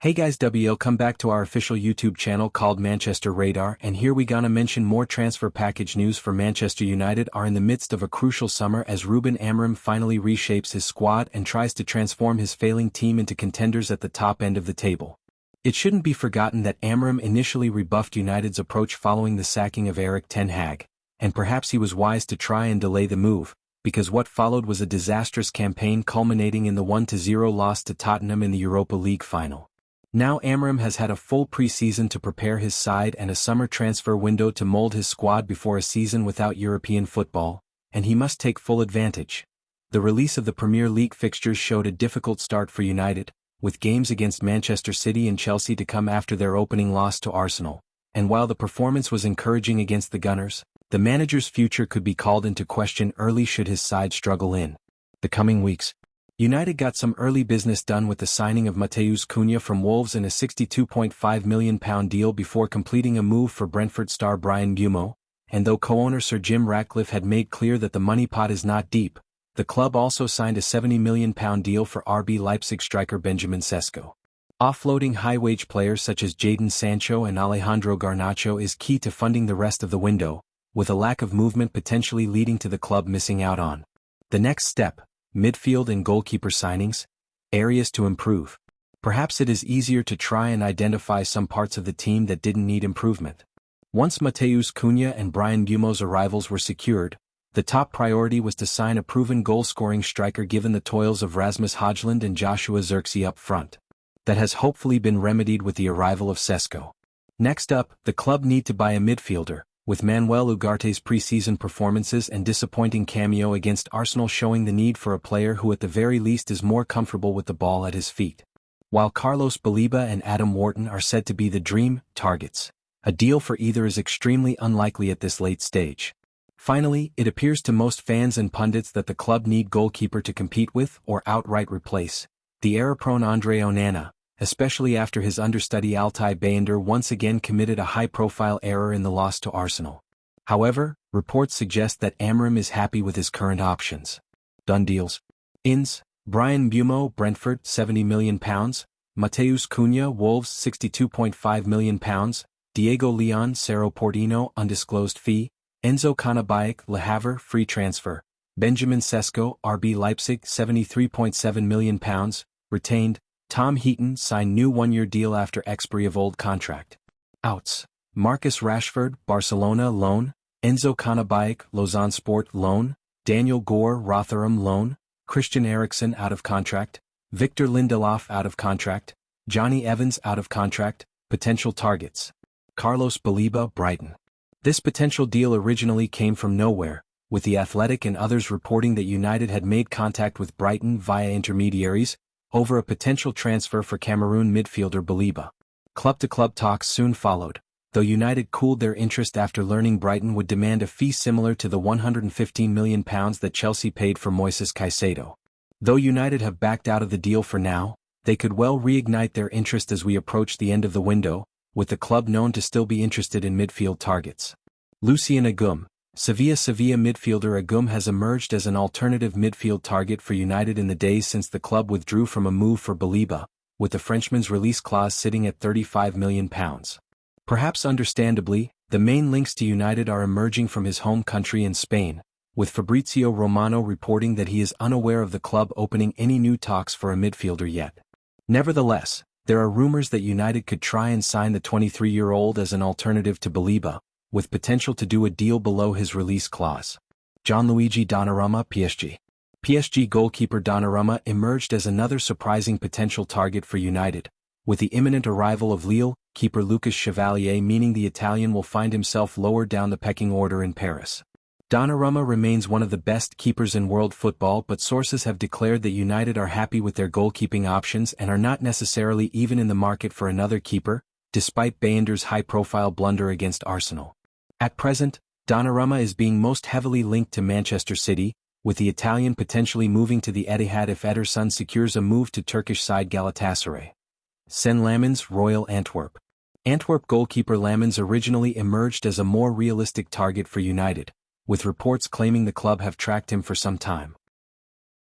Hey guys, come back to our official YouTube channel called Manchester Radar, and here we gonna mention more transfer package news for Manchester United are in the midst of a crucial summer as Ruben Amorim finally reshapes his squad and tries to transform his failing team into contenders at the top end of the table. It shouldn't be forgotten that Amorim initially rebuffed United's approach following the sacking of Erik ten Hag, and perhaps he was wise to try and delay the move, because what followed was a disastrous campaign culminating in the 1-0 loss to Tottenham in the Europa League final. Now Amorim has had a full pre-season to prepare his side and a summer transfer window to mold his squad before a season without European football, and he must take full advantage. The release of the Premier League fixtures showed a difficult start for United, with games against Manchester City and Chelsea to come after their opening loss to Arsenal, and while the performance was encouraging against the Gunners, the manager's future could be called into question early should his side struggle in the coming weeks. United got some early business done with the signing of Matheus Cunha from Wolves in a £62.5 million deal before completing a move for Brentford star Bryan Mbeumo, and though co-owner Sir Jim Ratcliffe had made clear that the money pot is not deep, the club also signed a £70 million deal for RB Leipzig striker Benjamin Sesko. Offloading high-wage players such as Jadon Sancho and Alejandro Garnacho is key to funding the rest of the window, with a lack of movement potentially leading to the club missing out on the next step. Midfield and goalkeeper signings, areas to improve. Perhaps it is easier to try and identify some parts of the team that didn't need improvement. Once Matheus Cunha and Bryan Mbeumo's arrivals were secured, the top priority was to sign a proven goal-scoring striker given the toils of Rasmus Højlund and Joshua Zirkzee up front. That has hopefully been remedied with the arrival of Sesko. Next up, the club need to buy a midfielder, with Manuel Ugarte's pre-season performances and disappointing cameo against Arsenal showing the need for a player who at the very least is more comfortable with the ball at his feet. While Carlos Baleba and Adam Wharton are said to be the dream targets, a deal for either is extremely unlikely at this late stage. Finally, it appears to most fans and pundits that the club need goalkeeper to compete with or outright replace the error-prone Andre Onana, especially after his understudy Altay Bayındır once again committed a high-profile error in the loss to Arsenal. However, reports suggest that Amorim is happy with his current options. Done deals. Ins: Bryan Mbeumo, Brentford, £70 million, Matheus Cunha, Wolves, £62.5 million, Diego Leon, Cerro Porteño, undisclosed fee, Enzo Cannabajik, Le Havre, free transfer, Benjamin Sesko, RB Leipzig, £73.7 million, retained. Tom Heaton signed new one-year deal after expiry of old contract. Outs: Marcus Rashford, Barcelona loan, Enzo Cannabajik, Lausanne Sport loan, Daniel Gore, Rotherham loan, Christian Eriksen out of contract, Victor Lindelof out of contract, Johnny Evans out of contract. Potential targets: Carlos Baleba, Brighton. This potential deal originally came from nowhere, with The Athletic and others reporting that United had made contact with Brighton via intermediaries over a potential transfer for Cameroon midfielder Baleba. Club-to-club talks soon followed, though United cooled their interest after learning Brighton would demand a fee similar to the £115 million that Chelsea paid for Moises Caicedo. Though United have backed out of the deal for now, they could well reignite their interest as we approach the end of the window, with the club known to still be interested in midfield targets. Lucien Agum. Sevilla midfielder Agum has emerged as an alternative midfield target for United in the days since the club withdrew from a move for Baleba, with the Frenchman's release clause sitting at £35 million. Perhaps understandably, the main links to United are emerging from his home country in Spain, with Fabrizio Romano reporting that he is unaware of the club opening any new talks for a midfielder yet. Nevertheless, there are rumors that United could try and sign the 23-year-old as an alternative to Baleba, with potential to do a deal below his release clause. Gianluigi Donnarumma, PSG. PSG goalkeeper Donnarumma emerged as another surprising potential target for United, with the imminent arrival of Lille keeper Lucas Chevalier meaning the Italian will find himself lower down the pecking order in Paris. Donnarumma remains one of the best keepers in world football, but sources have declared that United are happy with their goalkeeping options and are not necessarily even in the market for another keeper, despite Bayındır's high-profile blunder against Arsenal. At present, Donnarumma is being most heavily linked to Manchester City, with the Italian potentially moving to the Etihad if Ederson secures a move to Turkish side Galatasaray. Sen Lammens, Royal Antwerp. Antwerp goalkeeper Lammens originally emerged as a more realistic target for United, with reports claiming the club have tracked him for some time.